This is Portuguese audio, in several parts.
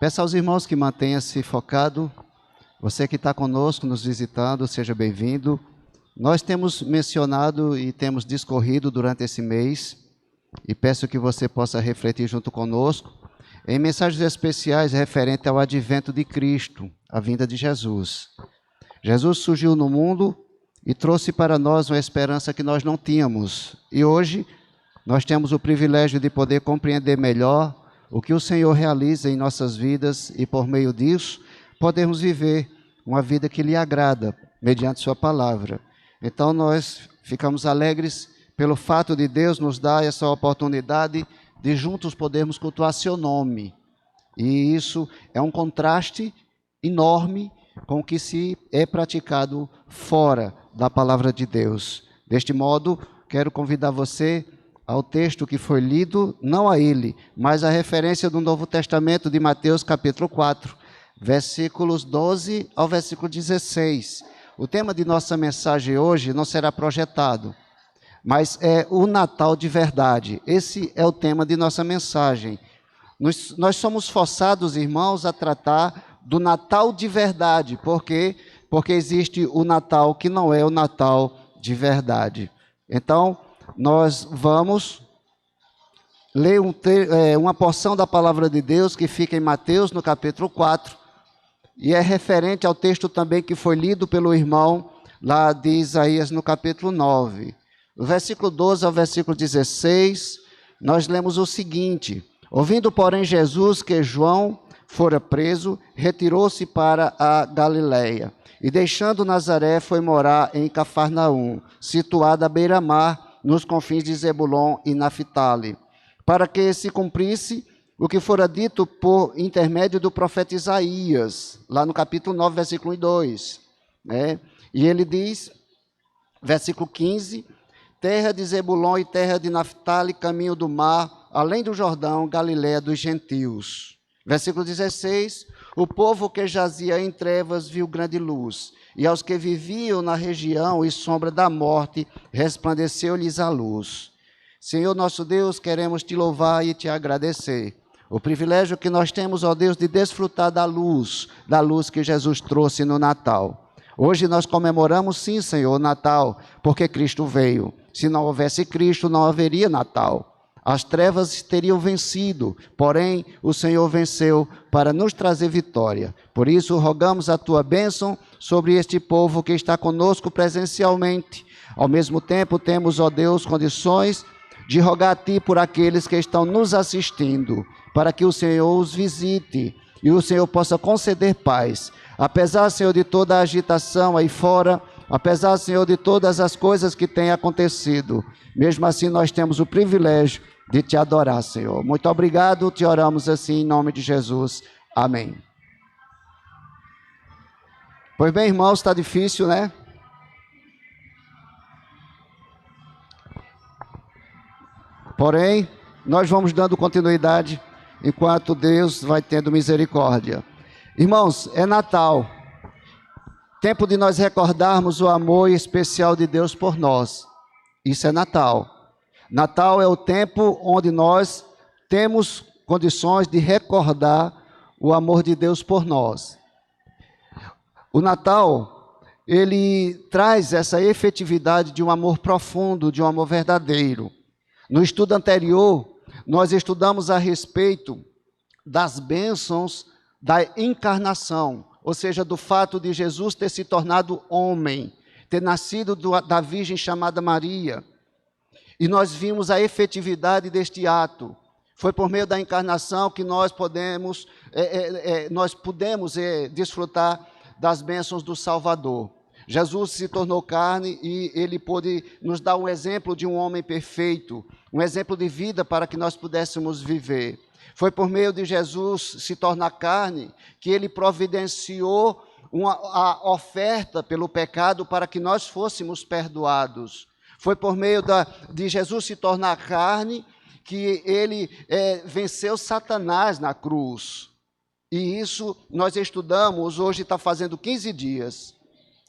Peço aos irmãos que mantenham-se focado. Você que está conosco, nos visitando, seja bem-vindo. Nós temos mencionado e temos discorrido durante esse mês, e peço que você possa refletir junto conosco, em mensagens especiais referentes ao advento de Cristo, a vinda de Jesus. Jesus surgiu no mundo e trouxe para nós uma esperança que nós não tínhamos. E hoje nós temos o privilégio de poder compreender melhor o que o Senhor realiza em nossas vidas e, por meio disso, podemos viver uma vida que lhe agrada, mediante sua palavra. Então, nós ficamos alegres pelo fato de Deus nos dar essa oportunidade de juntos podermos cultuar seu nome. E isso é um contraste enorme com o que se é praticado fora da palavra de Deus. Deste modo, quero convidar você ao texto que foi lido, não a ele, mas a referência do Novo Testamento de Mateus capítulo 4, versículos 12 ao versículo 16. O tema de nossa mensagem hoje não será projetado, mas é o Natal de verdade. Esse é o tema de nossa mensagem. Nós somos forçados, irmãos, a tratar do Natal de verdade. Por quê? Porque existe o Natal que não é o Natal de verdade. Então, nós vamos ler uma porção da palavra de Deus que fica em Mateus, no capítulo 4, e é referente ao texto também que foi lido pelo irmão lá de Isaías, no capítulo 9. Do versículo 12 ao versículo 16, nós lemos o seguinte: ouvindo, porém, Jesus que João fora preso, retirou-se para a Galiléia, e deixando Nazaré, foi morar em Cafarnaum, situada à beira-mar, nos confins de Zebulon e Naftali, para que se cumprisse o que fora dito por intermédio do profeta Isaías, lá no capítulo 9, versículo 1 e 2. E ele diz, versículo 15, terra de Zebulon e terra de Naftali, caminho do mar, além do Jordão, Galiléia dos gentios. Versículo 16, o povo que jazia em trevas viu grande luz, e aos que viviam na região e sombra da morte, resplandeceu-lhes a luz. Senhor nosso Deus, queremos te louvar e te agradecer. O privilégio que nós temos, ó Deus, de desfrutar da luz que Jesus trouxe no Natal. Hoje nós comemoramos, sim, Senhor, o Natal, porque Cristo veio. Se não houvesse Cristo, não haveria Natal. As trevas teriam vencido, porém o Senhor venceu para nos trazer vitória. Por isso rogamos a tua bênção sobre este povo que está conosco presencialmente. Ao mesmo tempo temos, ó Deus, condições de rogar a ti por aqueles que estão nos assistindo, para que o Senhor os visite e o Senhor possa conceder paz. Apesar, Senhor, de toda a agitação aí fora, apesar, Senhor, de todas as coisas que têm acontecido, mesmo assim nós temos o privilégio de te adorar, Senhor. Muito obrigado, te oramos assim em nome de Jesus. Amém. Pois bem, irmãos, está difícil, né? Porém, nós vamos dando continuidade enquanto Deus vai tendo misericórdia. Irmãos, é Natal. Tempo de nós recordarmos o amor especial de Deus por nós. Isso é Natal. Natal é o tempo onde nós temos condições de recordar o amor de Deus por nós. O Natal, ele traz essa efetividade de um amor profundo, de um amor verdadeiro. No estudo anterior, nós estudamos a respeito das bênçãos da encarnação, ou seja, do fato de Jesus ter se tornado homem, ter nascido da Virgem chamada Maria. E nós vimos a efetividade deste ato. Foi por meio da encarnação que nós pudemos desfrutar das bênçãos do Salvador. Jesus se tornou carne e ele pôde nos dar um exemplo de um homem perfeito, um exemplo de vida para que nós pudéssemos viver. Foi por meio de Jesus se tornar carne que ele providenciou a oferta pelo pecado para que nós fôssemos perdoados. Foi por meio de Jesus se tornar carne que ele venceu Satanás na cruz. E isso nós estudamos, hoje está fazendo 15 dias,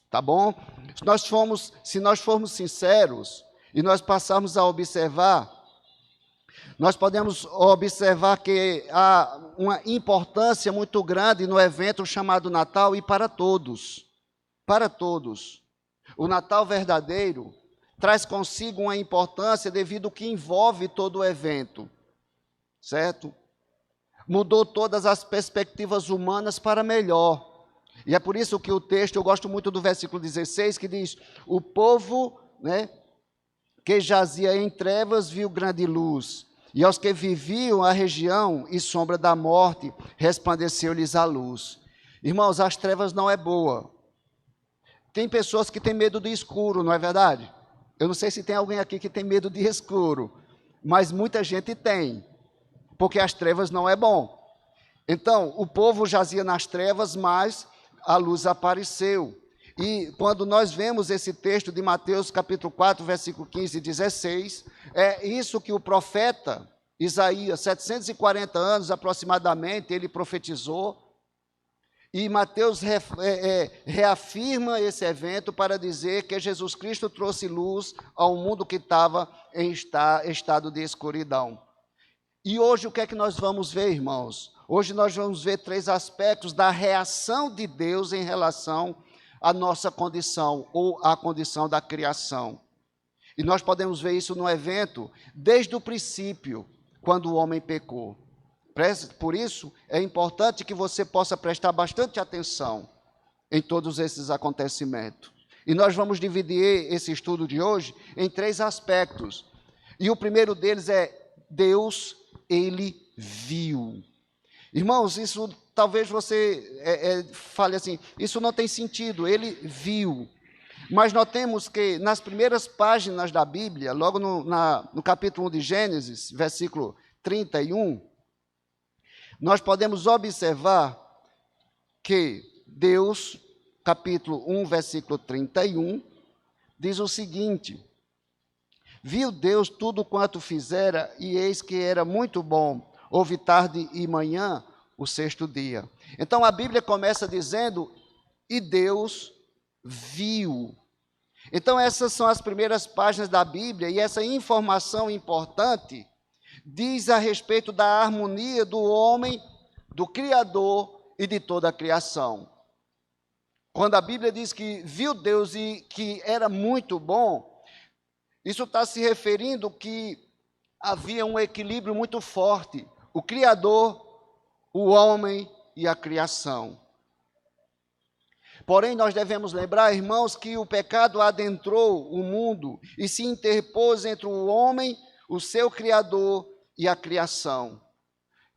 tá bom? Se nós formos sinceros e nós passarmos a observar, Nós podemos observar que há uma importância muito grande no evento chamado Natal e para todos. Para todos. O Natal verdadeiro traz consigo uma importância devido ao que envolve todo o evento, certo? Mudou todas as perspectivas humanas para melhor. E é por isso que o texto, eu gosto muito do versículo 16, que diz: o povo, que jazia em trevas viu grande luz, e aos que viviam a região e sombra da morte, resplandeceu-lhes a luz. Irmãos, as trevas não é boa. Tem pessoas que têm medo do escuro, não é verdade? Eu não sei se tem alguém aqui que tem medo de escuro, mas muita gente tem, porque as trevas não é bom. Então, o povo jazia nas trevas, mas a luz apareceu. E quando nós vemos esse texto de Mateus capítulo 4, versículo 15 e 16, é isso que o profeta Isaías, 740 anos aproximadamente, ele profetizou. E Mateus reafirma esse evento para dizer que Jesus Cristo trouxe luz ao mundo que estava em estado de escuridão. E hoje o que é que nós vamos ver, irmãos? Hoje nós vamos ver 3 aspectos da reação de Deus em relação à nossa condição, ou à condição da criação. E nós podemos ver isso no evento desde o princípio, quando o homem pecou. Por isso, é importante que você possa prestar bastante atenção em todos esses acontecimentos. E nós vamos dividir esse estudo de hoje em 3 aspectos. E o primeiro deles é Deus, ele viu. Irmãos, isso talvez você fale assim, isso não tem sentido, ele viu. Mas notemos que nas primeiras páginas da Bíblia, logo no capítulo 1 de Gênesis, versículo 31, nós podemos observar que Deus, capítulo 1, versículo 31, diz o seguinte: viu Deus tudo quanto fizera, e eis que era muito bom. Houve tarde e manhã, o 6º dia. Então a Bíblia começa dizendo, e Deus viu. Então essas são as primeiras páginas da Bíblia, e essa informação importante diz a respeito da harmonia do homem, do Criador e de toda a criação. Quando a Bíblia diz que viu Deus e que era muito bom, isso está se referindo que havia um equilíbrio muito forte. O Criador, o homem e a criação. Porém, nós devemos lembrar, irmãos, que o pecado adentrou o mundo e se interpôs entre o homem, o seu Criador e a criação.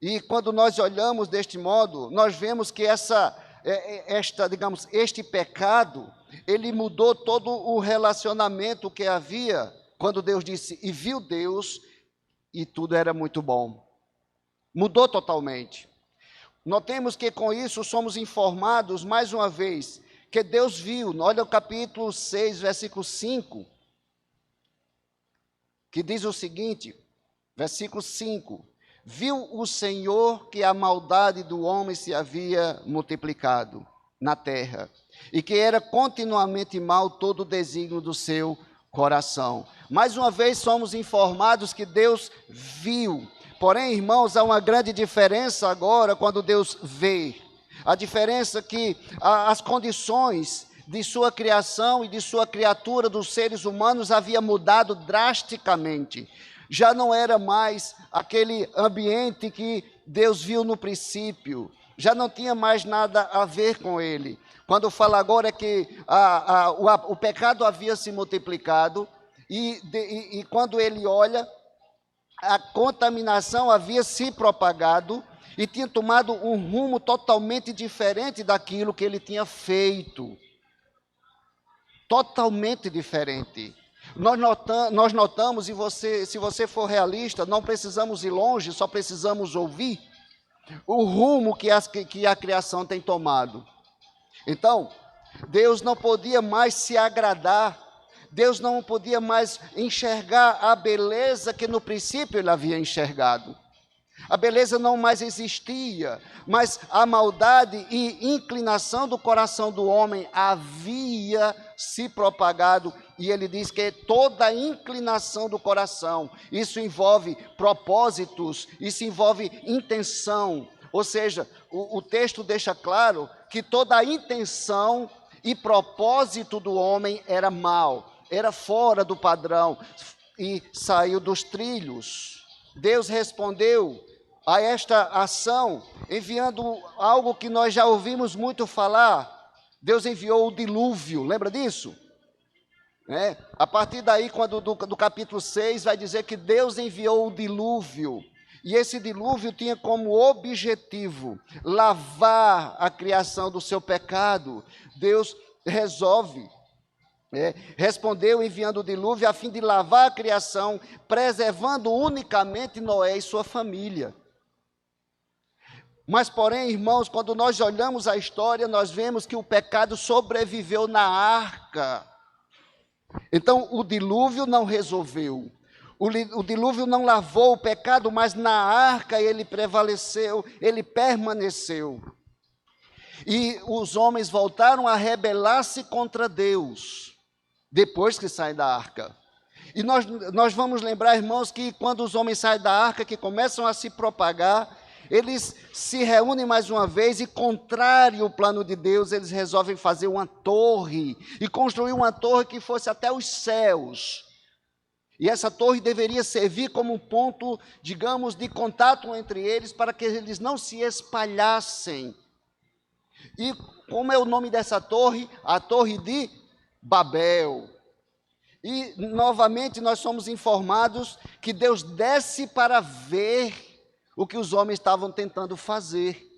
E quando nós olhamos deste modo, nós vemos que este pecado, ele mudou todo o relacionamento que havia, quando Deus disse, e viu Deus, e tudo era muito bom. Mudou totalmente. Notemos que com isso somos informados, mais uma vez, que Deus viu. Olha o capítulo 6, versículo 5, que diz o seguinte, versículo 5, viu o Senhor que a maldade do homem se havia multiplicado na terra, e que era continuamente mal todo o desígnio do seu coração. Mais uma vez somos informados que Deus viu. Porém, irmãos, há uma grande diferença agora quando Deus vê. A diferença é que as condições de sua criação e de sua criatura, dos seres humanos, havia mudado drasticamente. Já não era mais aquele ambiente que Deus viu no princípio. Já não tinha mais nada a ver com ele. Quando fala agora é que o pecado havia se multiplicado e quando ele olha, a contaminação havia se propagado e tinha tomado um rumo totalmente diferente daquilo que ele tinha feito. Totalmente diferente. Nós notamos, e se você for realista, não precisamos ir longe, só precisamos ouvir o rumo que a criação tem tomado. Então, Deus não podia mais se agradar, Deus não podia mais enxergar a beleza que no princípio ele havia enxergado. A beleza não mais existia, mas a maldade e inclinação do coração do homem havia se propagado, e ele diz que é toda a inclinação do coração. Isso envolve propósitos, isso envolve intenção. Ou seja, o texto deixa claro que toda a intenção e propósito do homem era mau, era fora do padrão e saiu dos trilhos. Deus respondeu a esta ação enviando algo que nós já ouvimos muito falar. Deus enviou o dilúvio, lembra disso? A partir daí, quando do capítulo 6, vai dizer que Deus enviou o dilúvio. E esse dilúvio tinha como objetivo lavar a criação do seu pecado. Deus respondeu enviando o dilúvio a fim de lavar a criação, preservando unicamente Noé e sua família. Mas, porém, irmãos, quando nós olhamos a história, nós vemos que o pecado sobreviveu na arca. Então, o dilúvio não resolveu. O dilúvio não lavou o pecado, mas na arca ele prevaleceu, ele permaneceu. E os homens voltaram a rebelar-se contra Deus, depois que saem da arca. E nós vamos lembrar, irmãos, que quando os homens saem da arca, que começam a se propagar, eles se reúnem mais uma vez e, contrário ao plano de Deus, eles resolvem fazer uma torre, e construir uma torre que fosse até os céus. E essa torre deveria servir como um ponto, digamos, de contato entre eles, para que eles não se espalhassem. E como é o nome dessa torre? A Torre de Babel. E, novamente, nós somos informados que Deus desce para ver o que os homens estavam tentando fazer.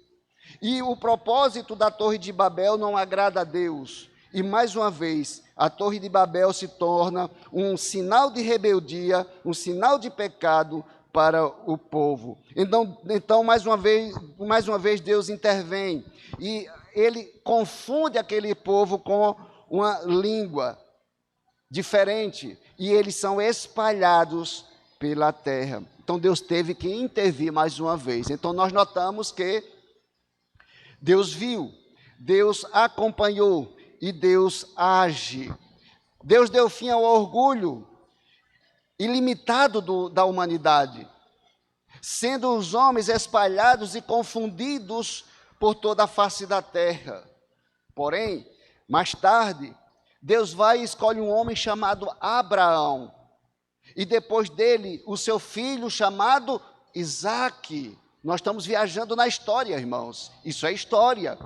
E o propósito da Torre de Babel não agrada a Deus. E, mais uma vez, a Torre de Babel se torna um sinal de rebeldia, um sinal de pecado para o povo. Então mais uma vez Deus intervém. E ele confunde aquele povo com uma língua diferente. E eles são espalhados pela terra. Então Deus teve que intervir mais uma vez. Então nós notamos que Deus viu, Deus acompanhou e Deus age. Deus deu fim ao orgulho ilimitado da humanidade, sendo os homens espalhados e confundidos por toda a face da terra. Porém, mais tarde, Deus vai e escolhe um homem chamado Abraão, e depois dele, o seu filho chamado Isaque. Nós estamos viajando na história, irmãos, isso é história.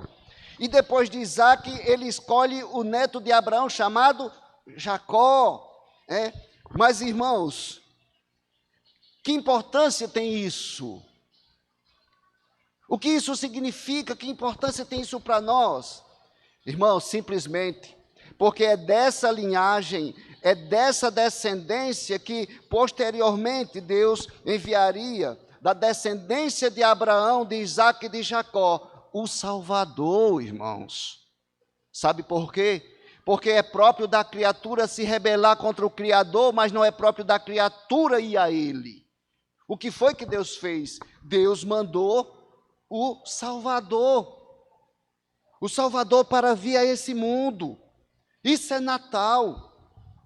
E depois de Isaque, ele escolhe o neto de Abraão, chamado Jacó. Mas, irmãos, que importância tem isso? O que isso significa? Que importância tem isso para nós? Irmãos, simplesmente porque é dessa linhagem, é dessa descendência que posteriormente Deus enviaria, da descendência de Abraão, de Isaque e de Jacó, o Salvador, irmãos. Sabe por quê? Porque é próprio da criatura se rebelar contra o Criador, mas não é próprio da criatura ir a Ele. O que foi que Deus fez? Deus mandou o Salvador. O Salvador para vir a esse mundo. Isso é Natal.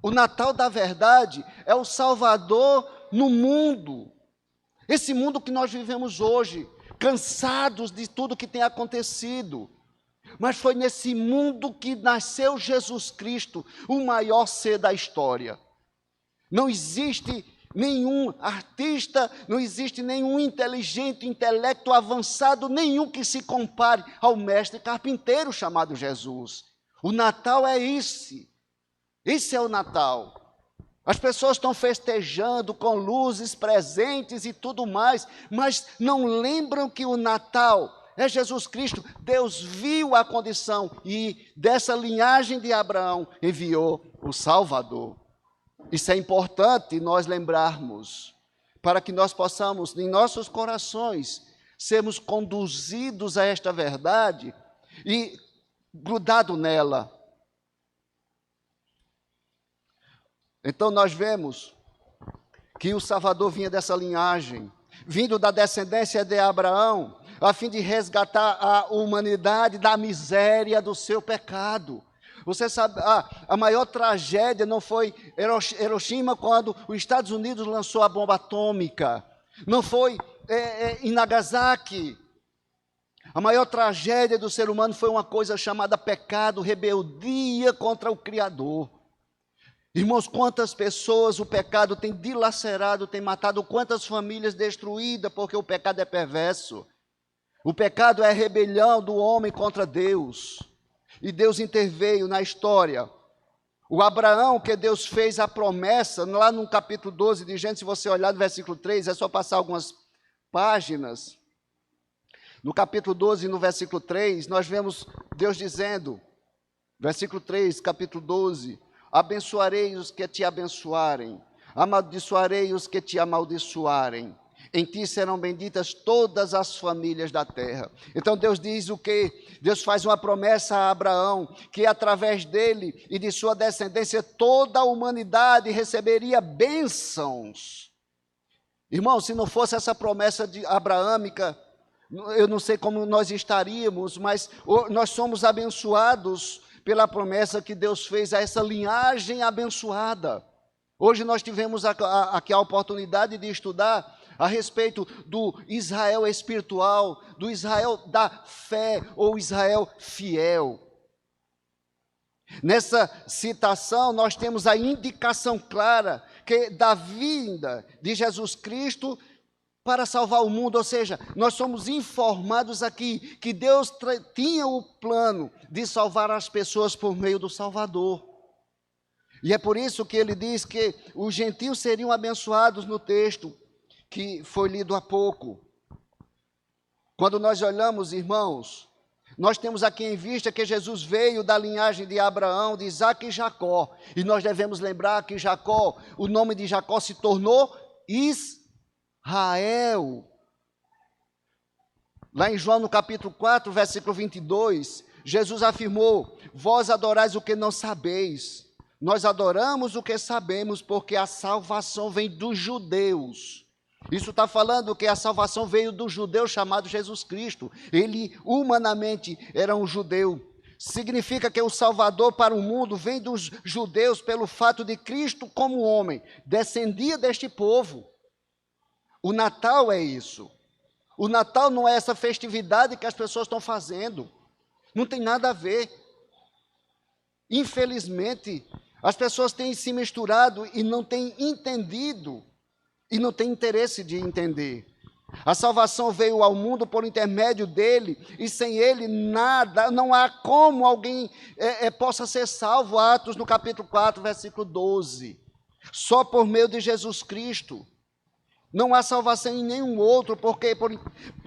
O Natal da verdade é o Salvador no mundo. Esse mundo que nós vivemos hoje, cansados de tudo que tem acontecido. Mas foi nesse mundo que nasceu Jesus Cristo, o maior ser da história. Não existe nenhum artista, não existe nenhum inteligente, intelecto avançado, nenhum que se compare ao mestre carpinteiro chamado Jesus. O Natal é esse é o Natal. As pessoas estão festejando com luzes, presentes e tudo mais, mas não lembram que o Natal é Jesus Cristo. Deus viu a condição e dessa linhagem de Abraão enviou o Salvador. Isso é importante nós lembrarmos, para que nós possamos, em nossos corações, sermos conduzidos a esta verdade e grudado nela. Então nós vemos que o Salvador vinha dessa linhagem, vindo da descendência de Abraão, a fim de resgatar a humanidade da miséria do seu pecado. Você sabe, a maior tragédia não foi Hiroshima quando os Estados Unidos lançou a bomba atômica. Não foi em Nagasaki. A maior tragédia do ser humano foi uma coisa chamada pecado, rebeldia contra o Criador. Irmãos, quantas pessoas o pecado tem dilacerado, tem matado, quantas famílias destruídas, porque o pecado é perverso. O pecado é a rebelião do homem contra Deus. E Deus interveio na história. O Abraão, que Deus fez a promessa, lá no capítulo 12 de Gênesis, se você olhar no versículo 3, é só passar algumas páginas. No capítulo 12, no versículo 3, nós vemos Deus dizendo, versículo 3, capítulo 12, abençoarei os que te abençoarem, amaldiçoarei os que te amaldiçoarem. Em ti serão benditas todas as famílias da terra. Então Deus diz o quê? Deus faz uma promessa a Abraão, que através dele e de sua descendência, toda a humanidade receberia bênçãos. Irmão, se não fosse essa promessa abraâmica, eu não sei como nós estaríamos, mas nós somos abençoados pela promessa que Deus fez a essa linhagem abençoada. Hoje nós tivemos aqui a oportunidade de estudar a respeito do Israel espiritual, do Israel da fé, ou Israel fiel. Nessa citação, nós temos a indicação clara que da vinda de Jesus Cristo para salvar o mundo, ou seja, nós somos informados aqui que Deus tinha o plano de salvar as pessoas por meio do Salvador. E é por isso que ele diz que os gentios seriam abençoados no texto que foi lido há pouco. Quando nós olhamos, irmãos, nós temos aqui em vista que Jesus veio da linhagem de Abraão, de Isaac e Jacó. E nós devemos lembrar que Jacó, o nome de Jacó se tornou Israel. Lá em João no capítulo 4, versículo 22, Jesus afirmou, vós adorais o que não sabeis. Nós adoramos o que sabemos, porque a salvação vem dos judeus. Isso está falando que a salvação veio do judeu chamado Jesus Cristo. Ele humanamente era um judeu. Significa que o Salvador para o mundo vem dos judeus pelo fato de Cristo como homem descendia deste povo. O Natal é isso. O Natal não é essa festividade que as pessoas estão fazendo. Não tem nada a ver. Infelizmente, as pessoas têm se misturado e não têm entendido. E não tem interesse de entender. A salvação veio ao mundo por intermédio dele, e sem ele nada, não há como alguém possa ser salvo. Atos no capítulo 4, versículo 12. Só por meio de Jesus Cristo. Não há salvação em nenhum outro, porque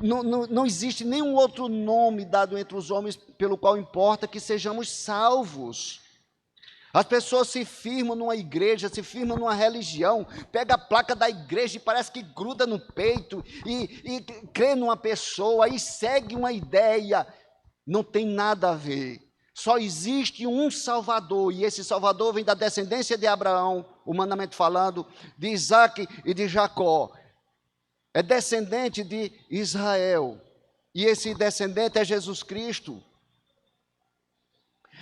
não existe nenhum outro nome dado entre os homens pelo qual importa que sejamos salvos. As pessoas se firmam numa igreja, se firmam numa religião, pega a placa da igreja e parece que gruda no peito, e crê numa pessoa, e segue uma ideia. Não tem nada a ver. Só existe um Salvador, e esse Salvador vem da descendência de Abraão, humanamente falando, de Isaac e de Jacó. É descendente de Israel, e esse descendente é Jesus Cristo.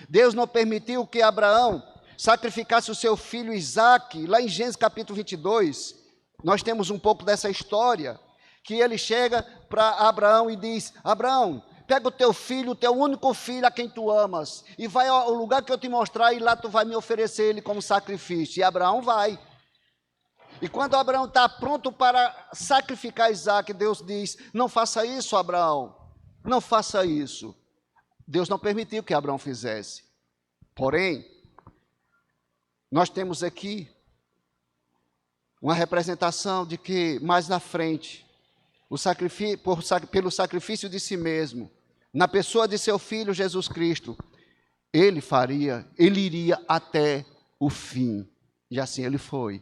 Deus não permitiu que Abraão sacrificasse o seu filho Isaque. Lá em Gênesis capítulo 22, nós temos um pouco dessa história, que ele chega para Abraão e diz, Abraão, pega o teu filho, o teu único filho a quem tu amas, e vai ao lugar que eu te mostrar, e lá tu vai me oferecer ele como sacrifício. E Abraão vai. E quando Abraão está pronto para sacrificar Isaque, Deus diz, não faça isso, Abraão, não faça isso. Deus não permitiu que Abraão fizesse. Porém, nós temos aqui uma representação de que mais na frente, pelo sacrifício de si mesmo, na pessoa de seu filho Jesus Cristo, ele iria até o fim. E assim ele foi.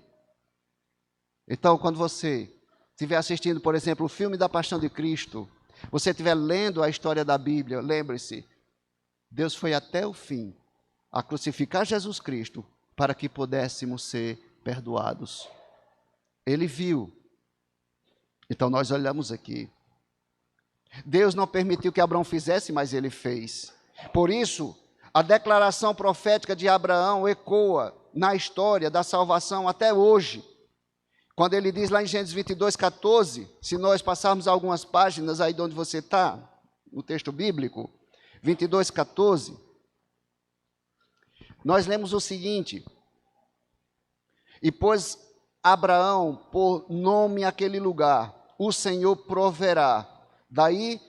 Então, quando você estiver assistindo, por exemplo, o filme da Paixão de Cristo, você estiver lendo a história da Bíblia, lembre-se, Deus foi até o fim a crucificar Jesus Cristo para que pudéssemos ser perdoados. Ele viu. Então nós olhamos aqui. Deus não permitiu que Abraão fizesse, mas ele fez. Por isso, A declaração profética de Abraão ecoa na história da salvação até hoje. Quando ele diz lá em Gênesis 22:14, se nós passarmos algumas páginas aí de onde você está, no texto bíblico, 22:14, nós lemos o seguinte: e pôs Abraão por nome aquele lugar, o Senhor proverá. Daí,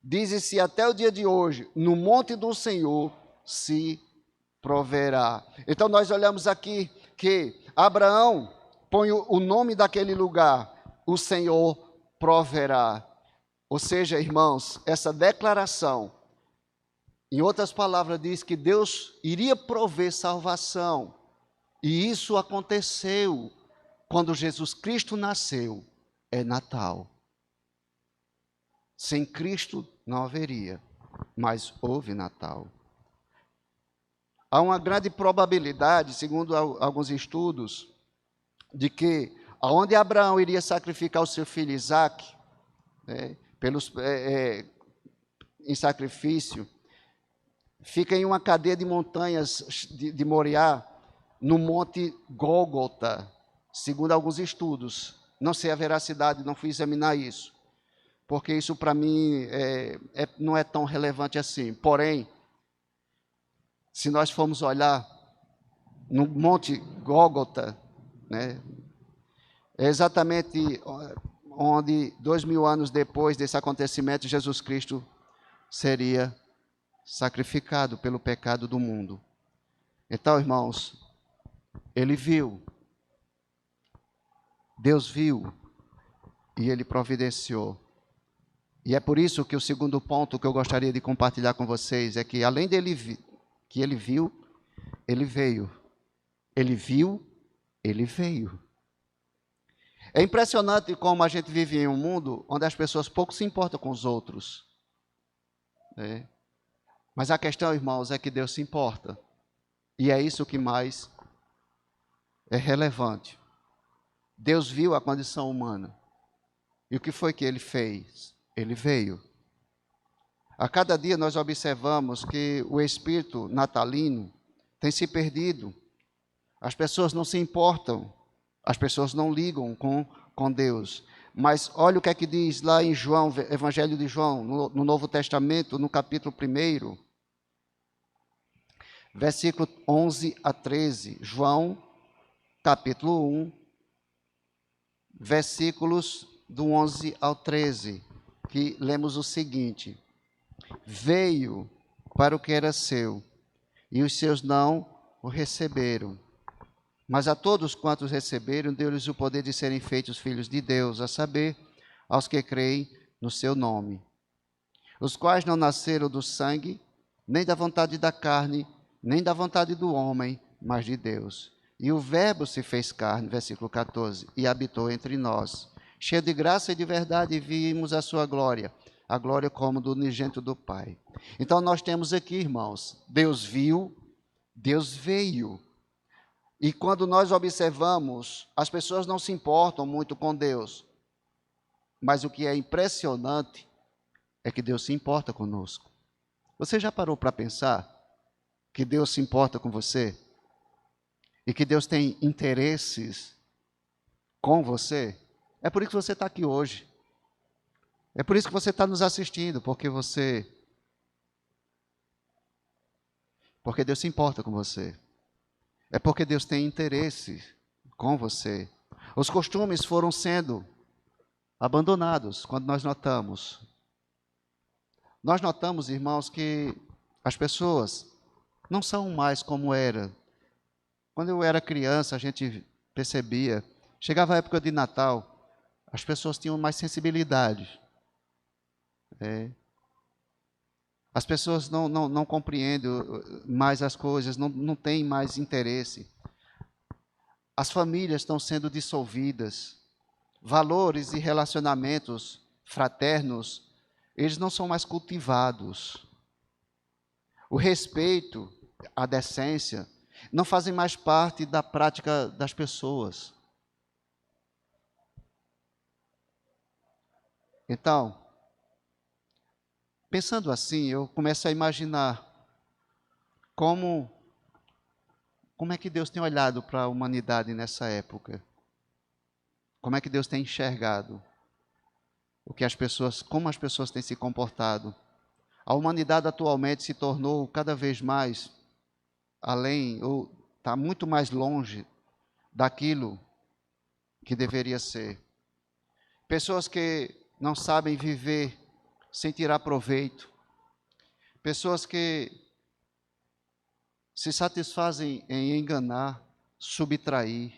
diz-se até o dia de hoje, no monte do Senhor se proverá. Então nós olhamos aqui que Abraão põe o nome daquele lugar, o Senhor proverá. Ou seja, irmãos, essa declaração, em outras palavras, diz que Deus iria prover salvação. E isso aconteceu quando Jesus Cristo nasceu. É Natal. Sem Cristo não haveria, mas houve Natal. Há uma grande probabilidade, segundo alguns estudos, de que aonde Abraão iria sacrificar o seu filho Isaque, em sacrifício, fica em uma cadeia de montanhas de Moriá, no monte Gólgota, segundo alguns estudos. Não sei a veracidade, não fui examinar isso, porque isso para mim não é tão relevante assim. Porém, se nós formos olhar no monte Gólgota, né, é exatamente onde 2000 anos depois desse acontecimento, Jesus Cristo seria sacrificado pelo pecado do mundo. Então, irmãos, ele viu, Deus viu e ele providenciou. E é por isso que o segundo ponto que eu gostaria de compartilhar com vocês é que além dele que ele viu, ele veio. Ele viu, ele veio. É impressionante como a gente vive em um mundo onde as pessoas pouco se importam com os outros. Mas a questão, irmãos, é que Deus se importa. E é isso que mais é relevante. Deus viu a condição humana. E o que foi que ele fez? Ele veio. A cada dia nós observamos que o espírito natalino tem se perdido. As pessoas não se importam, as pessoas não ligam com Deus. Mas olha o que é que diz lá em João, Evangelho de João, no Novo Testamento, no capítulo 1, versículo 11 a 13. João, capítulo 1, versículos do 11 ao 13, que lemos o seguinte: veio para o que era seu, e os seus não o receberam. Mas a todos quantos receberam, deu-lhes o poder de serem feitos filhos de Deus, a saber, aos que creem no seu nome, os quais não nasceram do sangue, nem da vontade da carne, nem da vontade do homem, mas de Deus. E o Verbo se fez carne, versículo 14, e habitou entre nós, cheio de graça e de verdade, e vimos a sua glória, a glória como do unigênito do Pai. Então nós temos aqui, irmãos, Deus viu, Deus veio. E quando nós observamos, as pessoas não se importam muito com Deus. Mas o que é impressionante é que Deus se importa conosco. Você já parou para pensar que Deus se importa com você? E que Deus tem interesses com você? É por isso que você está aqui hoje. É por isso que você está nos assistindo, porque Deus se importa com você. É porque Deus tem interesse com você. Os costumes foram sendo abandonados quando nós notamos. Nós notamos, irmãos, que as pessoas não são mais como era. Quando eu era criança, a gente percebia, chegava a época de Natal, as pessoas tinham mais sensibilidade. As pessoas não compreendem mais as coisas, não têm mais interesse. As famílias estão sendo dissolvidas. Valores e relacionamentos fraternos, eles não são mais cultivados. O respeito, a decência, não fazem mais parte da prática das pessoas. Então, pensando assim, eu começo a imaginar como é que Deus tem olhado para a humanidade nessa época? Como é que Deus tem enxergado como as pessoas têm se comportado? A humanidade atualmente se tornou cada vez mais além, ou está muito mais longe daquilo que deveria ser. Pessoas que não sabem viver sem tirar proveito. Pessoas que se satisfazem em enganar, subtrair,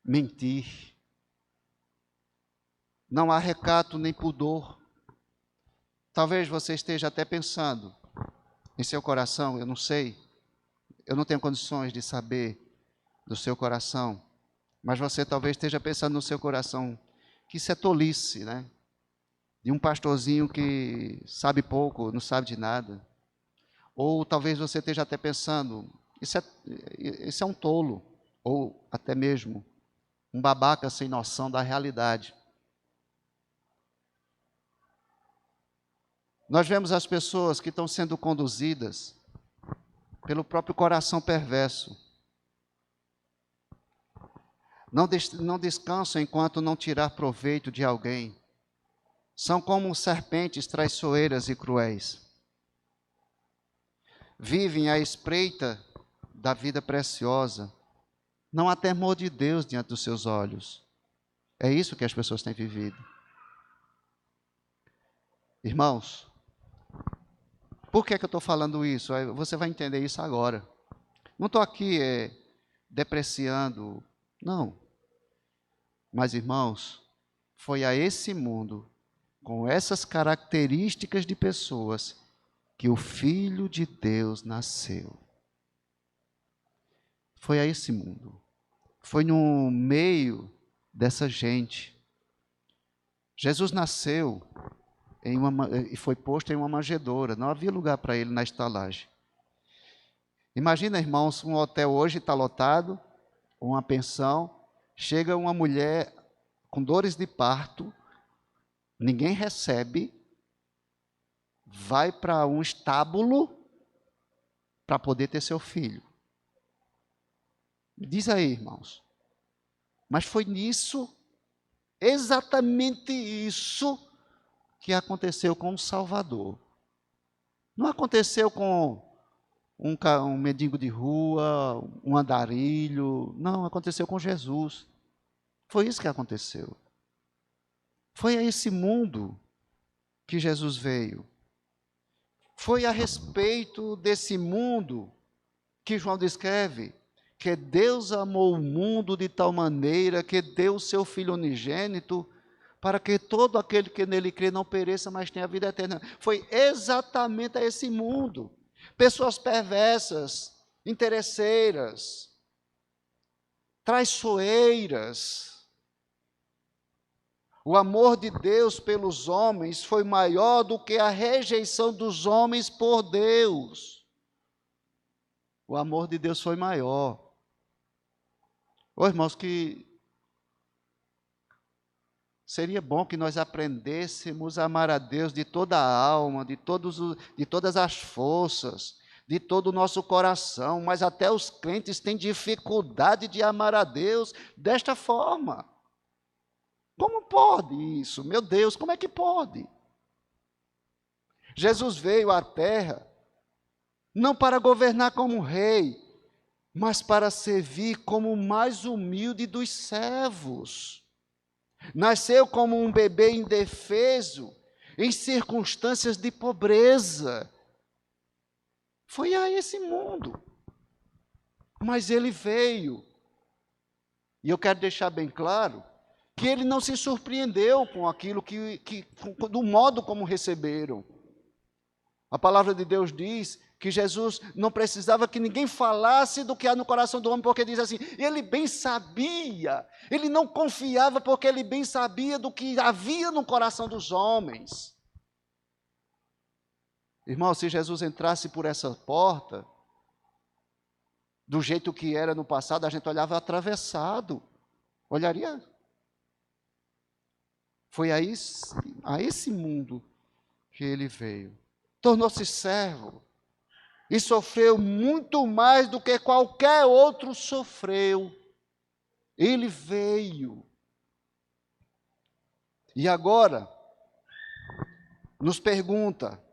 mentir. Não há recato nem pudor. Talvez você esteja até pensando em seu coração, eu não sei, eu não tenho condições de saber do seu coração, mas você talvez esteja pensando no seu coração que isso é tolice, né? De um pastorzinho que sabe pouco, não sabe de nada. Ou talvez você esteja até pensando, isso é um tolo, ou até mesmo um babaca sem noção da realidade. Nós vemos as pessoas que estão sendo conduzidas pelo próprio coração perverso. Não descansam enquanto não tirar proveito de alguém. São como serpentes traiçoeiras e cruéis. Vivem à espreita da vida preciosa. Não há temor de Deus diante dos seus olhos. É isso que as pessoas têm vivido. Irmãos, por que eu estou falando isso? Você vai entender isso agora. Não estou aqui depreciando, não. Mas, irmãos, foi a esse mundo, com essas características de pessoas, que o Filho de Deus nasceu. Foi a esse mundo. Foi no meio dessa gente. Jesus nasceu e foi posto em uma manjedoura. Não havia lugar para ele na estalagem. Imagina, irmãos, um hotel hoje está lotado, uma pensão, chega uma mulher com dores de parto, ninguém recebe, vai para um estábulo para poder ter seu filho. Diz aí, irmãos. Mas foi nisso, exatamente isso, que aconteceu com o Salvador. Não aconteceu com um mendigo de rua, um andarilho. Não, aconteceu com Jesus. Foi isso que aconteceu. Foi a esse mundo que Jesus veio. Foi a respeito desse mundo que João descreve, que Deus amou o mundo de tal maneira que deu o seu Filho unigênito, para que todo aquele que nele crê não pereça, mas tenha a vida eterna. Foi exatamente a esse mundo. Pessoas perversas, interesseiras, traiçoeiras. O amor de Deus pelos homens foi maior do que a rejeição dos homens por Deus. O amor de Deus foi maior. Ô, irmãos, que seria bom que nós aprendêssemos a amar a Deus de toda a alma, de todas as forças, de todo o nosso coração, mas até os crentes têm dificuldade de amar a Deus desta forma. Como pode isso? Meu Deus, como é que pode? Jesus veio à terra não para governar como rei, mas para servir como o mais humilde dos servos. Nasceu como um bebê indefeso, em circunstâncias de pobreza. Foi a esse mundo. Mas ele veio. E eu quero deixar bem claro que ele não se surpreendeu com aquilo do modo como receberam. A palavra de Deus diz que Jesus não precisava que ninguém falasse do que há no coração do homem, porque diz assim, ele bem sabia, ele não confiava porque ele bem sabia do que havia no coração dos homens. Irmão, se Jesus entrasse por essa porta, do jeito que era no passado, a gente olhava atravessado, olharia. Foi a esse mundo que ele veio. Tornou-se servo. e sofreu muito mais do que qualquer outro sofreu. Ele veio. E agora, nos pergunta,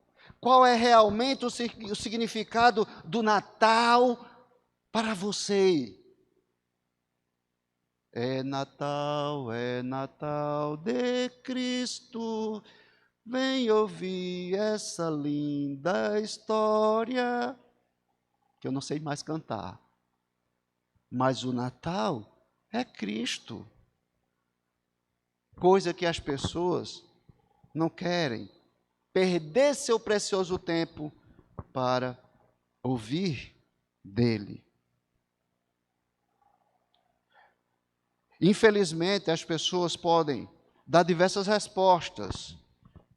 qual é realmente o significado do Natal para você? É Natal de Cristo, vem ouvir essa linda história, que eu não sei mais cantar. Mas o Natal é Cristo. Coisa que as pessoas não querem perder seu precioso tempo para ouvir dele. Infelizmente, as pessoas podem dar diversas respostas.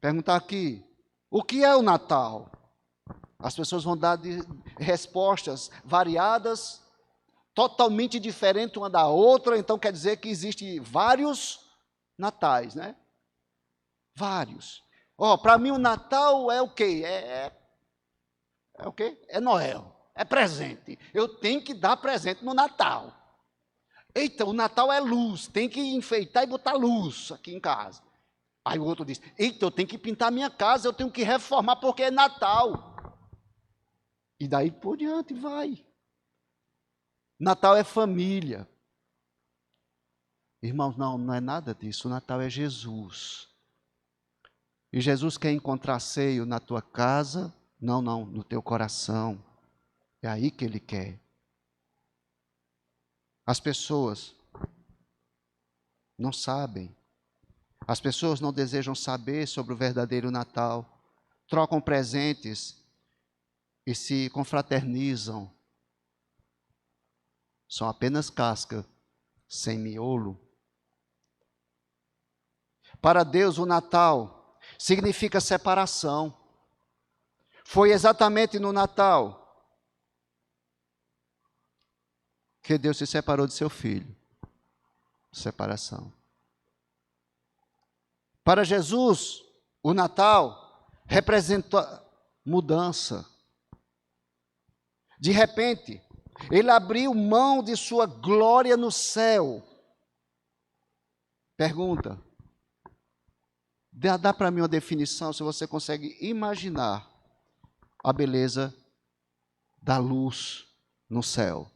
Perguntar aqui, o que é o Natal? As pessoas vão dar respostas variadas, totalmente diferentes uma da outra, então quer dizer que existem vários natais, né? Vários. Para mim o Natal é o quê? É o quê? É Noel, é presente. Eu tenho que dar presente no Natal. Eita, o Natal é luz, tem que enfeitar e botar luz aqui em casa. Aí o outro diz, eita, eu tenho que pintar minha casa, eu tenho que reformar porque é Natal. E daí por diante vai. Natal é família. Irmãos, não é nada disso, o Natal é Jesus. E Jesus quer encontrar seio na tua casa, não, no teu coração. É aí que Ele quer. As pessoas não sabem. As pessoas não desejam saber sobre o verdadeiro Natal. Trocam presentes e se confraternizam. São apenas casca, sem miolo. Para Deus, o Natal significa separação. Foi exatamente no Natal que Deus se separou de seu filho. Separação. Para Jesus, o Natal representa mudança. De repente, Ele abriu mão de sua glória no céu. Pergunta, dá para mim uma definição, se você consegue imaginar a beleza da luz no céu.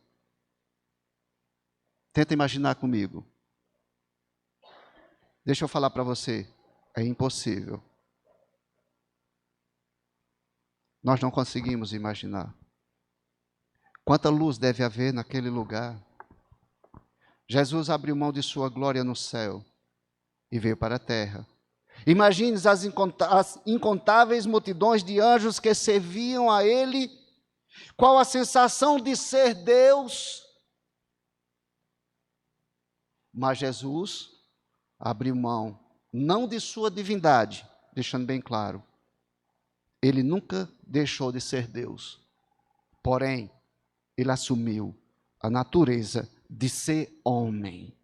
Tenta imaginar comigo. Deixa eu falar para você, é impossível. Nós não conseguimos imaginar. Quanta luz deve haver naquele lugar. Jesus abriu mão de sua glória no céu e veio para a terra. Imagine as incontáveis multidões de anjos que serviam a Ele. Qual a sensação de ser Deus? Mas Jesus abriu mão, não de sua divindade, deixando bem claro. Ele nunca deixou de ser Deus. Porém, Ele assumiu a natureza de ser homem.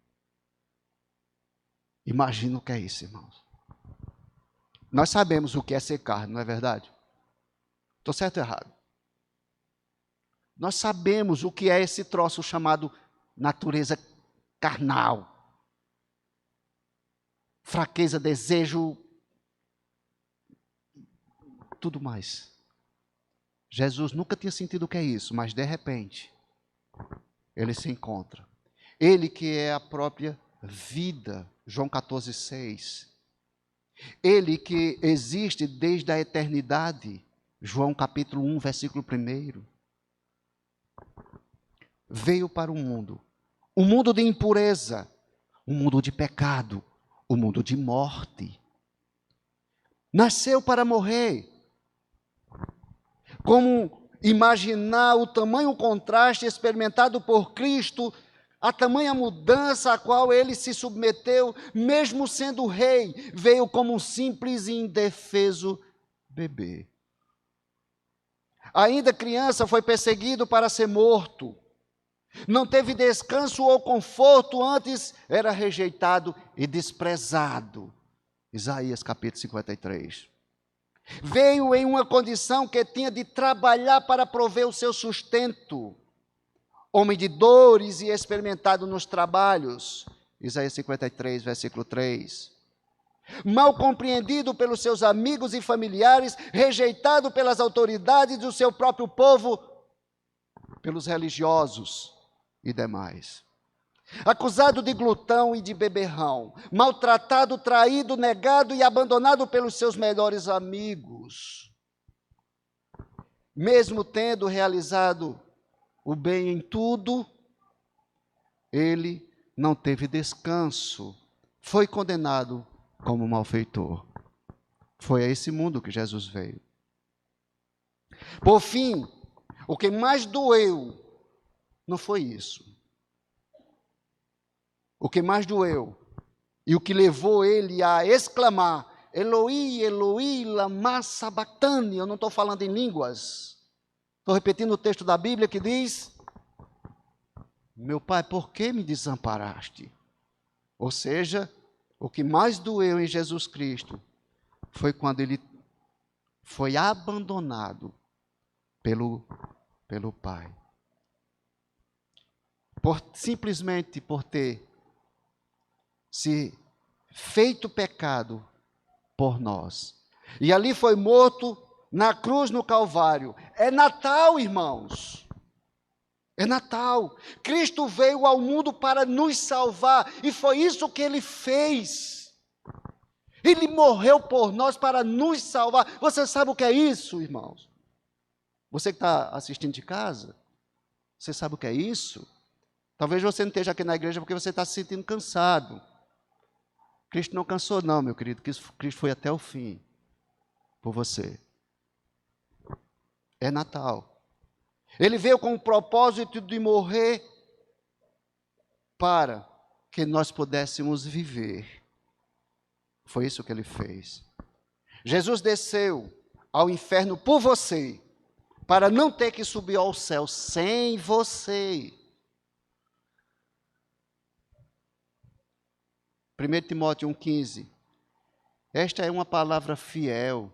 Imagina o que é isso, irmãos. Nós sabemos o que é ser carne, não é verdade? Estou certo ou errado? Nós sabemos o que é esse troço chamado natureza carnal. Fraqueza, desejo, tudo mais. Jesus nunca tinha sentido o que é isso, mas de repente, Ele se encontra. Ele que é a própria vida, João 14,6. Ele que existe desde a eternidade, João capítulo 1, versículo 1. Veio para o mundo, um mundo de impureza, um mundo de pecado, um mundo de morte. Nasceu para morrer. Como imaginar o tamanho contraste experimentado por Cristo, a tamanha mudança a qual Ele se submeteu, mesmo sendo rei, veio como um simples e indefeso bebê. Ainda criança, foi perseguido para ser morto. Não teve descanso ou conforto, antes era rejeitado e desprezado. Isaías capítulo 53. Veio em uma condição que tinha de trabalhar para prover o seu sustento. Homem de dores e experimentado nos trabalhos. Isaías 53, versículo 3. Mal compreendido pelos seus amigos e familiares, rejeitado pelas autoridades do seu próprio povo, pelos religiosos e demais. Acusado de glutão e de beberrão, maltratado, traído, negado e abandonado pelos seus melhores amigos. Mesmo tendo realizado o bem em tudo, ele não teve descanso, foi condenado como malfeitor. Foi a esse mundo que Jesus veio. Por fim, o que mais doeu não foi isso. O que mais doeu e o que levou ele a exclamar: Eloi, Eloi, lama sabachthani. Eu não estou falando em línguas. Estou repetindo o texto da Bíblia que diz: meu pai, por que me desamparaste? Ou seja, o que mais doeu em Jesus Cristo foi quando ele foi abandonado pelo Pai. Simplesmente por ter se feito pecado por nós. E ali foi morto na cruz no Calvário. É Natal, irmãos. É Natal. Cristo veio ao mundo para nos salvar. E foi isso que ele fez. Ele morreu por nós para nos salvar. Você sabe o que é isso, irmãos? Você que está assistindo de casa, você sabe o que é isso? Talvez você não esteja aqui na igreja porque você está se sentindo cansado. Cristo não cansou não, meu querido. Cristo foi até o fim por você. É Natal. Ele veio com o propósito de morrer para que nós pudéssemos viver. Foi isso que ele fez. Jesus desceu ao inferno por você, para não ter que subir ao céu sem você. 1 Timóteo 1,15. Esta é uma palavra fiel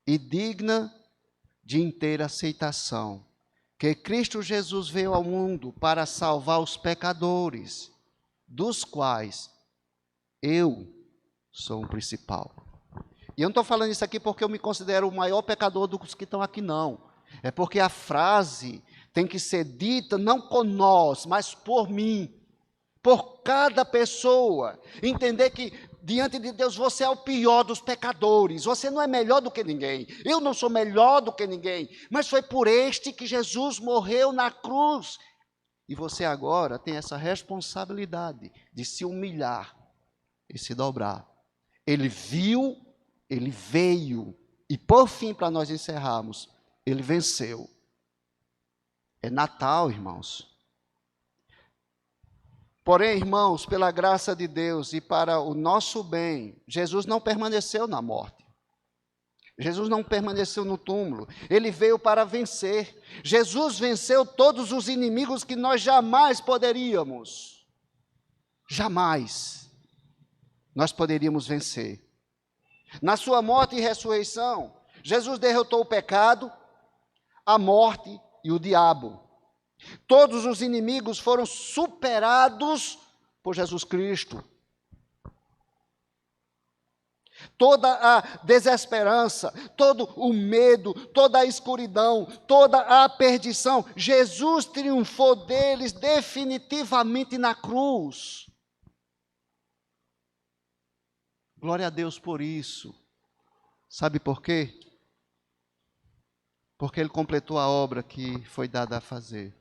e digna de inteira aceitação, que Cristo Jesus veio ao mundo para salvar os pecadores, dos quais eu sou o principal. E eu não estou falando isso aqui porque eu me considero o maior pecador dos que estão aqui, não. É porque a frase tem que ser dita não por nós, mas por mim. Por cada pessoa, entender que diante de Deus você é o pior dos pecadores, você não é melhor do que ninguém, eu não sou melhor do que ninguém, mas foi por este que Jesus morreu na cruz, e você agora tem essa responsabilidade de se humilhar e se dobrar. Ele viu, ele veio, e por fim, para nós encerrarmos, ele venceu. É Natal, irmãos. Porém, irmãos, pela graça de Deus e para o nosso bem, Jesus não permaneceu na morte. Jesus não permaneceu no túmulo. Ele veio para vencer. Jesus venceu todos os inimigos que nós jamais poderíamos. Jamais nós poderíamos vencer. Na sua morte e ressurreição, Jesus derrotou o pecado, a morte e o diabo. Todos os inimigos foram superados por Jesus Cristo. Toda a desesperança, todo o medo, toda a escuridão, toda a perdição, Jesus triunfou deles definitivamente na cruz. Glória a Deus por isso. Sabe por quê? Porque ele completou a obra que foi dada a fazer.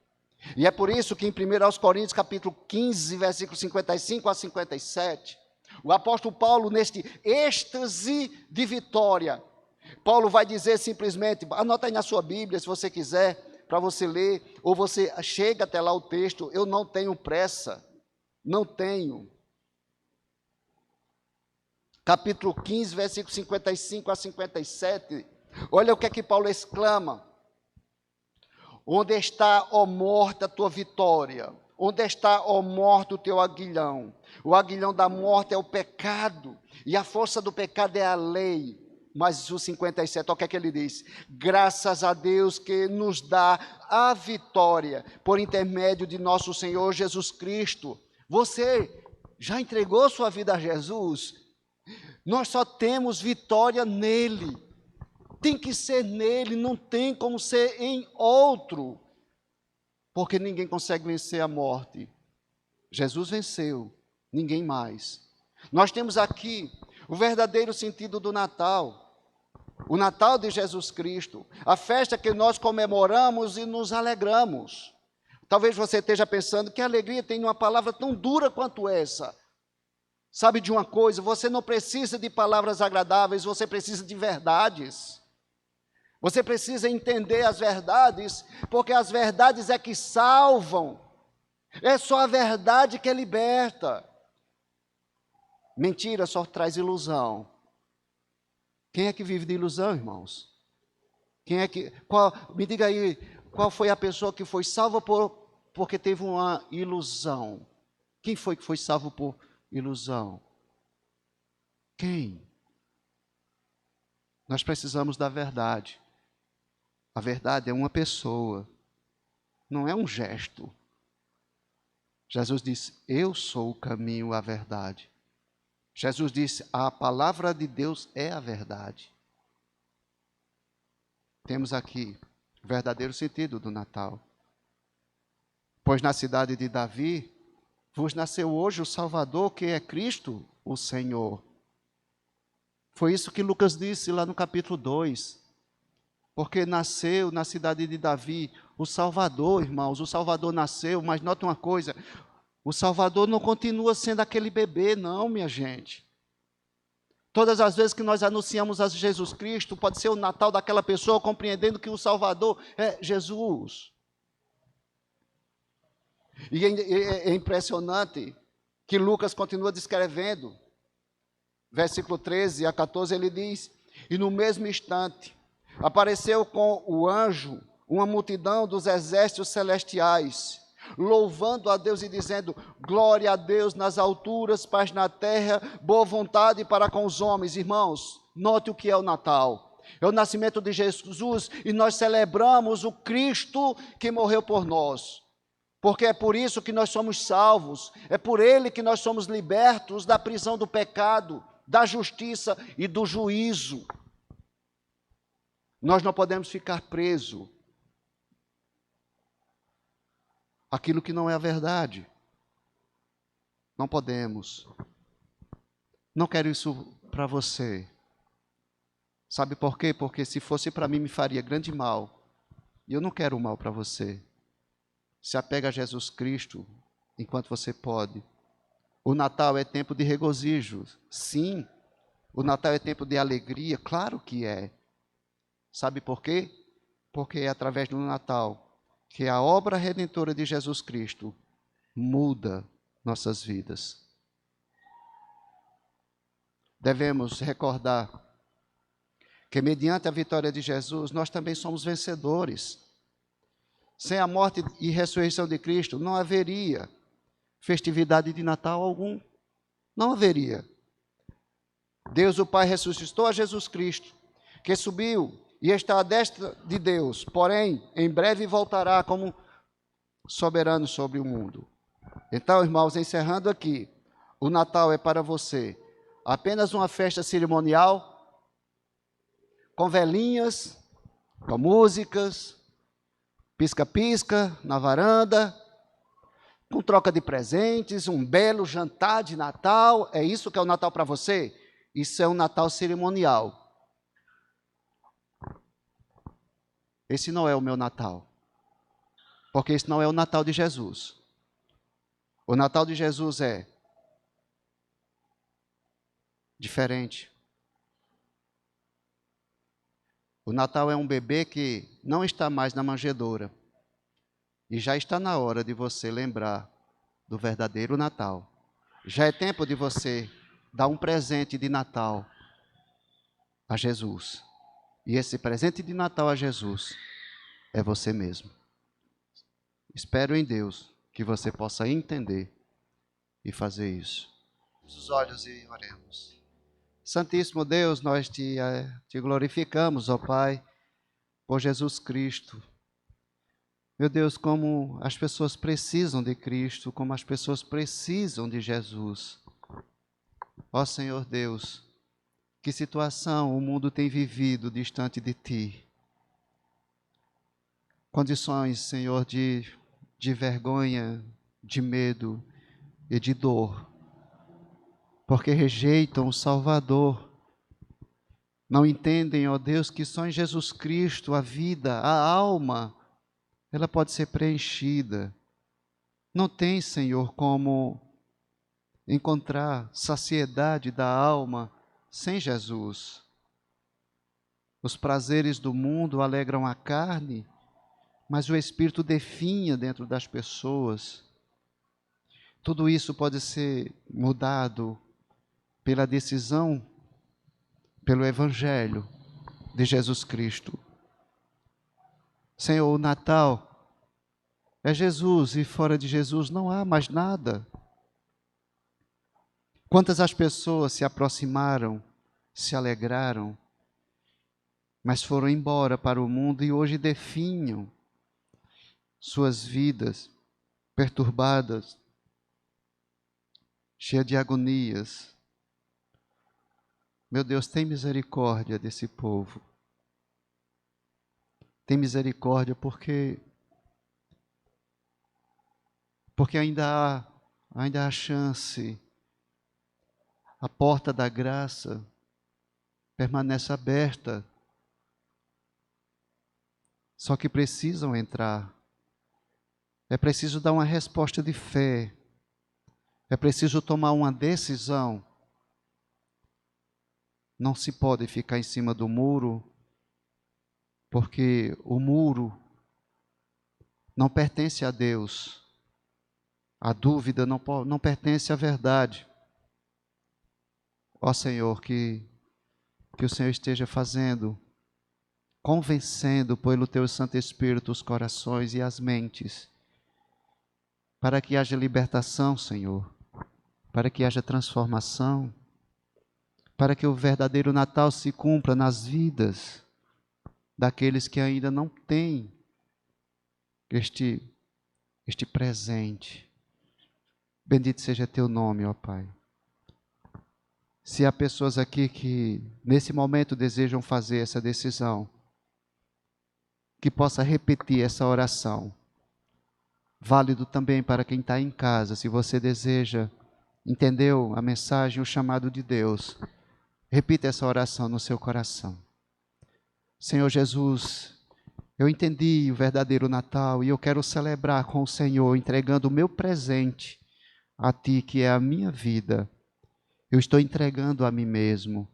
E é por isso que em 1 Coríntios capítulo 15, versículos 55 a 57, o apóstolo Paulo, neste êxtase de vitória, Paulo vai dizer simplesmente, anota aí na sua Bíblia, se você quiser, para você ler, ou você chega até lá o texto, eu não tenho pressa, não tenho. Capítulo 15, versículos 55 a 57, olha o que é que Paulo exclama. Onde está, ó morte, a tua vitória? Onde está, ó morte, o teu aguilhão? O aguilhão da morte é o pecado, e a força do pecado é a lei. Mas o 57, olha o que é que ele diz: graças a Deus que nos dá a vitória por intermédio de nosso Senhor Jesus Cristo. Você já entregou sua vida a Jesus? Nós só temos vitória nele. Tem que ser nele, não tem como ser em outro. Porque ninguém consegue vencer a morte. Jesus venceu, ninguém mais. Nós temos aqui o verdadeiro sentido do Natal. O Natal de Jesus Cristo, a festa que nós comemoramos e nos alegramos. Talvez você esteja pensando que alegria tem uma palavra tão dura quanto essa. Sabe de uma coisa, você não precisa de palavras agradáveis, você precisa de verdades. Você precisa entender as verdades, porque as verdades é que salvam. É só a verdade que liberta. Mentira só traz ilusão. Quem é que vive de ilusão, irmãos? Me diga aí, qual foi a pessoa que foi salva porque teve uma ilusão? Quem foi que foi salvo por ilusão? Quem? Nós precisamos da verdade. A verdade é uma pessoa, não é um gesto. Jesus disse: eu sou o caminho, a verdade. Jesus disse: a palavra de Deus é a verdade. Temos aqui o verdadeiro sentido do Natal. Pois na cidade de Davi vos nasceu hoje o Salvador, que é Cristo, o Senhor. Foi isso que Lucas disse lá no capítulo 2. Porque nasceu na cidade de Davi o Salvador, irmãos. O Salvador nasceu, mas note uma coisa: o Salvador não continua sendo aquele bebê, não, minha gente. Todas as vezes que nós anunciamos a Jesus Cristo, pode ser o Natal daquela pessoa compreendendo que o Salvador é Jesus. E é impressionante que Lucas continua descrevendo. Versículo 13 a 14, ele diz: e no mesmo instante apareceu com o anjo uma multidão dos exércitos celestiais, louvando a Deus e dizendo: glória a Deus nas alturas, paz na terra, boa vontade para com os homens. Irmãos, note o que é o Natal. É o nascimento de Jesus e nós celebramos o Cristo que morreu por nós. Porque é por isso que nós somos salvos, é por Ele que nós somos libertos da prisão do pecado, da justiça e do juízo. Nós não podemos ficar presos àquilo que não é a verdade. Não podemos. Não quero isso para você. Sabe por quê? Porque se fosse para mim, me faria grande mal. E eu não quero o mal para você. Se apega a Jesus Cristo enquanto você pode. O Natal é tempo de regozijo. Sim. O Natal é tempo de alegria. Claro que é. Sabe por quê? Porque é através do Natal que a obra redentora de Jesus Cristo muda nossas vidas. Devemos recordar que mediante a vitória de Jesus, nós também somos vencedores. Sem a morte e ressurreição de Cristo, não haveria festividade de Natal algum. Não haveria. Deus o Pai ressuscitou a Jesus Cristo, que subiu e está à destra de Deus, porém, em breve voltará como soberano sobre o mundo. Então, irmãos, encerrando aqui, o Natal é para você apenas uma festa cerimonial, com velinhas, com músicas, pisca-pisca na varanda, com troca de presentes, um belo jantar de Natal. É isso que é o Natal para você? Isso é um Natal cerimonial. Esse não é o meu Natal, porque esse não é o Natal de Jesus. O Natal de Jesus é diferente. O Natal é um bebê que não está mais na manjedoura. E já está na hora de você lembrar do verdadeiro Natal. Já é tempo de você dar um presente de Natal a Jesus. E esse presente de Natal a Jesus é você mesmo. Espero em Deus que você possa entender e fazer isso. Os olhos e oremos. Santíssimo Deus, nós te glorificamos, ó Pai, por Jesus Cristo. Meu Deus, como as pessoas precisam de Cristo, como as pessoas precisam de Jesus. Ó Senhor Deus, que situação o mundo tem vivido distante de Ti. Condições, Senhor, de vergonha, de medo e de dor, porque rejeitam o Salvador. Não entendem, ó Deus, que só em Jesus Cristo a vida, a alma, ela pode ser preenchida. Não tem, Senhor, como encontrar saciedade da alma sem Jesus. Os prazeres do mundo alegram a carne, mas o Espírito definha dentro das pessoas. Tudo isso pode ser mudado pela decisão, pelo Evangelho de Jesus Cristo. Senhor, o Natal é Jesus e fora de Jesus não há mais nada. Quantas as pessoas se aproximaram, se alegraram, mas foram embora para o mundo e hoje definham suas vidas perturbadas, cheias de agonias. Meu Deus, tem misericórdia desse povo. Tem misericórdia porque ainda há chance. A porta da graça permanece aberta. Só que precisam entrar. É preciso dar uma resposta de fé. É preciso tomar uma decisão. Não se pode ficar em cima do muro, porque o muro não pertence a Deus. A dúvida não pertence à verdade. Ó Senhor, que o Senhor esteja fazendo, convencendo pelo Teu Santo Espírito os corações e as mentes, para que haja libertação, Senhor, para que haja transformação, para que o verdadeiro Natal se cumpra nas vidas daqueles que ainda não têm este presente. Bendito seja Teu nome, ó Pai. Se há pessoas aqui que nesse momento desejam fazer essa decisão, que possa repetir essa oração. Válido também para quem está em casa, se você deseja, entendeu a mensagem, o chamado de Deus, repita essa oração no seu coração. Senhor Jesus, eu entendi o verdadeiro Natal e eu quero celebrar com o Senhor, entregando o meu presente a Ti, que é a minha vida. Eu estou entregando a mim mesmo.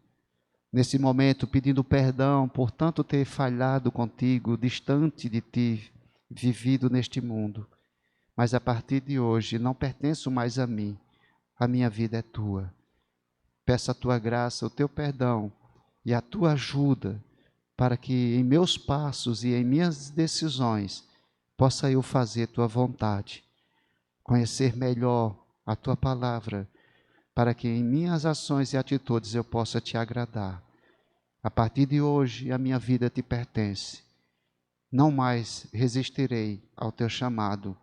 Nesse momento, pedindo perdão por tanto ter falhado contigo, distante de Ti, vivido neste mundo. Mas a partir de hoje, não pertenço mais a mim, a minha vida é Tua. Peço a Tua graça, o Teu perdão e a Tua ajuda, para que em meus passos e em minhas decisões, possa eu fazer Tua vontade, conhecer melhor a Tua palavra, para que em minhas ações e atitudes eu possa Te agradar. A partir de hoje, a minha vida Te pertence. Não mais resistirei ao Teu chamado,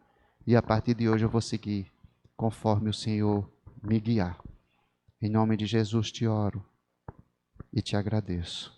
e a partir de hoje eu vou seguir conforme o Senhor me guiar. Em nome de Jesus te oro e te agradeço.